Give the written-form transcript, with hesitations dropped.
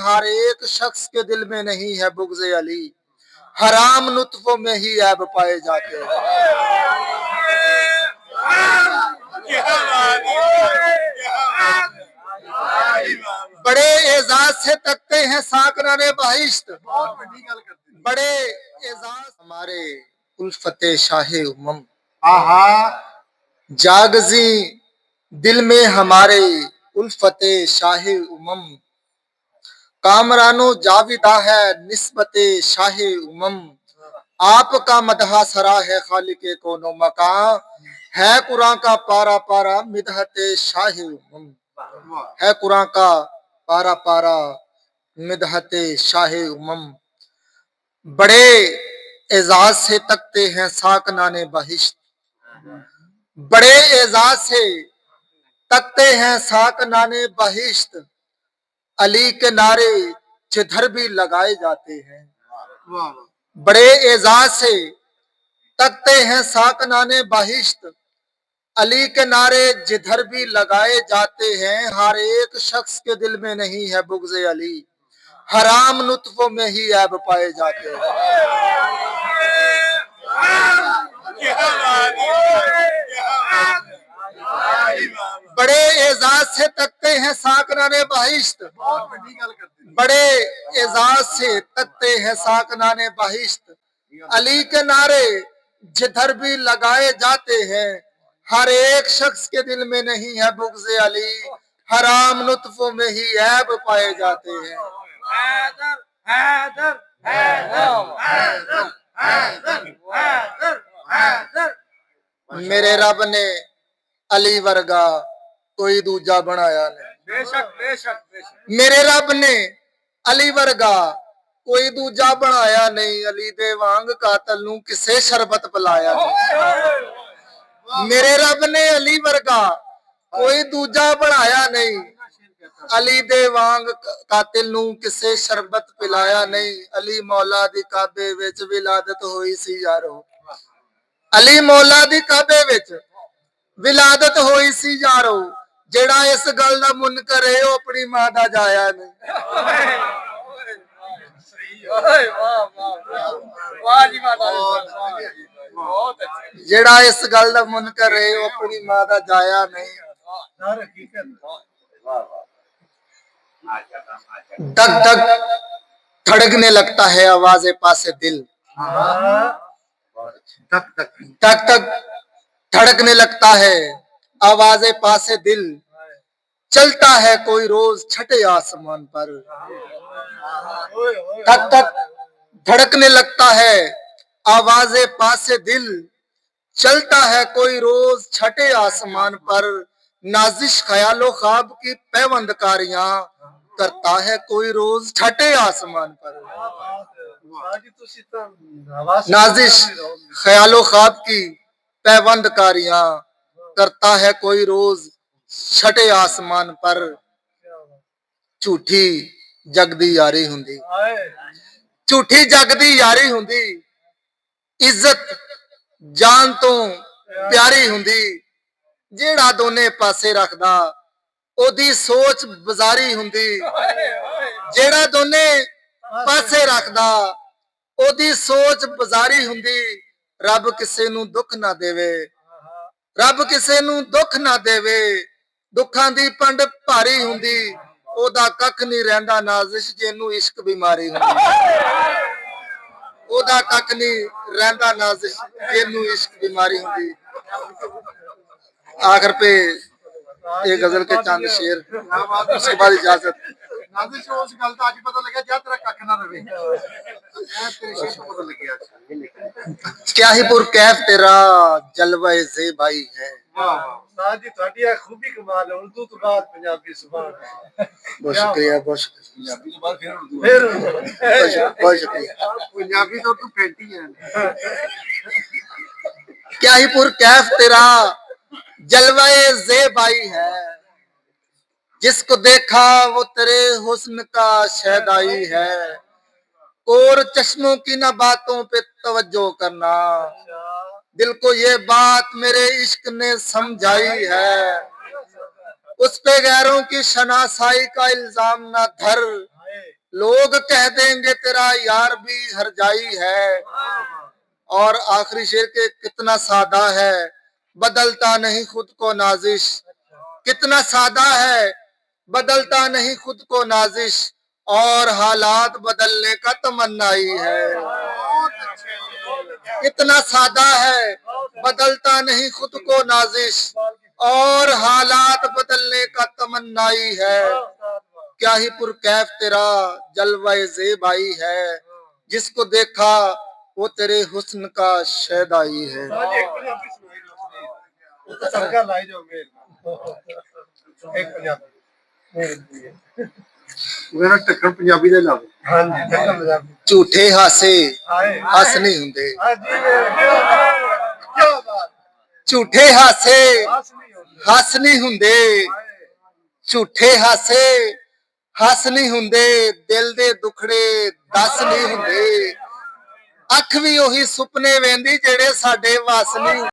हर एक शख्स के दिल में नहीं है बुग़्ज़ अली, हराम नुत्फों में ही ऐब पाए जाते हैं। बड़े एजाज से तकते हैं साकराने बहिश्त, बड़े एजाज हमारे उल्फते शाहे उमम। जागजी दिल में हमारे उल्फते शाहे उमम, कामरानो जाविदा है निस्बते शाहे उमम। आपका मदहा सरा है खालिके कोनो मकां, है कुरान का पारा पारा मिदहते शाहे उमम, है कुरान का पारा पारा मिदहते शाहे उमम। बड़े एजाज से तकते हैं साकनाने बहिश्त, बड़े एजाज से तकते हैं साकनाने बहिश्त। अली के नारे जिधर भी लगाए जाते हैं, बड़े एजाज से तकते हैं साकनाने बहिश्त। अली के नारे जिधर भी लगाए जाते हैं, हर एक शख्स के दिल में नहीं है बुग़्ज़ अली, हराम नुत्फों में ही ऐब पाए जाते हैं। बड़े एजाज से तकते हैं साकनाने बहिश्त, बड़े एजाज से तकते हैं साकनाने बहिश्त। अली के नारे जिधर भी लगाए जाते हैं, हर एक शख्स के दिल में नहीं है बुग़्ज़ अली, हराम नुत्फों में ही ऐब पाए जाते हैं। मेरे रब ने अली वर्गा कोई दूजा बनाया नहीं, बेशक बेशक बेशक। मेरे रब ने अली वर्गा कोई दूजा बनाया नहीं, अली दे वांग कातल नूं किसे शरबत पिलाया नहीं। मेरे रब ने अली वर्गा कोई दूजा बनाया नहीं, अली दे वांग कातिल नूं किसे शरबत पिलाया नहीं। अली मौला दी काबे विच विलादत होई सी यारो, अली मौला दी काबे विच विलादत होई सी यारो। जेड़ा इस गल दा मुनकर है ओ अपनी मां दा जाया नहीं। जेड़ा इस गल दा मुनकर है ओ अपनी मां दा जाया नहीं। धक धक धड़कने लगता है आवाज़े पासे दिल, धक धक धड़कने लगता है आवाज़े पासे दिल। चलता है कोई रोज छठे आसमान पर, धक धक धड़कने लगता है आवाज़े पासे दिल। चलता है कोई रोज छठे आसमान पर, नाजिश ख्यालो ख्वाब की पैवंदकारियां करता है कोई रोज छठे आसमान पर। नाजिश ख्यालो ख्वाब की पैवंदकारियां करता है कोई रोज छठे आसमान पर। झूठी जगदी यारी हुंदी, झूठी जगदी यारी हुंदी, इज्जत जान तो प्यारी हुंदी। जेड़ा दोने पासे रखदा ओदी सोच बाजारी हुंदी, जेड़ा दोने पासे रखदा ओदी सोच बाजारी हुंदी। रब किसे नूं दुख ना देवे, रब किसे नूं दुख ना देवे, दुखां दी पंड भारी हुंदी। ओदा कख नहीं रहिंदा नाज़िश जेनू इश्क बीमारी हुंदी, ओदा कख नहीं रहिंदा नाज़िश जेनू इश्क बीमारी हुंदी। आखिर पे ये गजल के चंद शेर, उसके बाद इजाजत। नाज़िश उस गल दा अज पता लगा जा तेरा कख ना रवे, तेरे शेर को पता लग गया। क्या ही पुर कैफ तेरा जलवा ज़े भाई है। जी ਤੁਹਾਡੀ ਇਹ ਖੂਬੀ ਕਮਾਲ ਹੈ, ਉਰਦੂ ਤੋਂ ਬਾਅਦ ਪੰਜਾਬੀ ਸੁਭਾਨ ਹੈ। बहुत शुक्रिया, बहुत शुक्रिया। पंजाबी तो बाद फिर बहुत शुक्रिया। पंजाबी तो तू फैंटी है। क्या ही पुर कैफ तेरा जलवाए ज़ेबाई है, जिसको देखा वो तेरे हुस्न का शहदाई है। और चश्मों की ना बातों पे तवज्जो करना, दिल को ये बात मेरे इश्क ने समझाई है। उस पे गैरों की शनासाई का इल्जाम ना धर, लोग कह देंगे तेरा यार भी हरजाई है। और आखिरी शेर के कितना सादा है, बदलता नहीं खुद को नाजिश। कितना सादा है, बदलता नहीं खुद को नाजिश, और हालात बदलने का तमन्नाई है। कितना सादा है, बदलता नहीं खुद को नाजिश, और हालात बदलने का तमन्नाई है। क्या ही पुरकैफ तेरा जलवाए ज़ेबाई है, जिसको देखा वो तेरे हुस्न का शैदाई है। झूठे हासे हस नहीं हुंदे, झूठे हासे हस नहीं हुंदे, झूठे हासे हस नहीं हुंदे, दिल दे दुखड़े दस नहीं हुंदे। अख भी ओही सुपने वेंदी जेड़े साडे वस नहीं।